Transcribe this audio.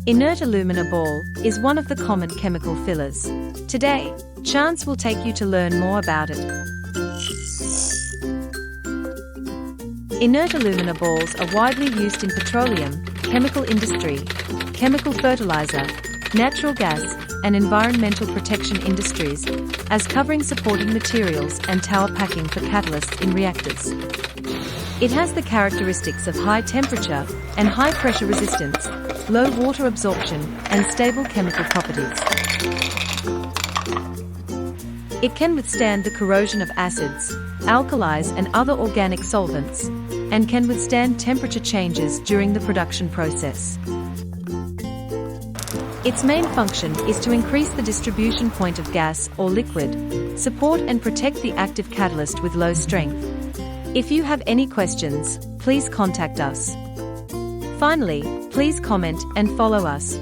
Inert alumina ball is one of the common chemical fillers. Today, Chance will take you to learn more about it. Inert alumina balls are widely used in petroleum, chemical industry, chemical fertilizer, natural gas, and environmental protection industries, as covering supporting materials and tower packing for catalysts in reactors. It has the characteristics of high temperature and high pressure resistance, low water absorption, and stable chemical properties. It can withstand the corrosion of acids, alkalis, and other organic solvents, and can withstand temperature changes during the production process. Its main function is to increase the distribution point of gas or liquid, support and protect the active catalyst with low strength. If you have any questions, please contact us. Finally, please comment and follow us.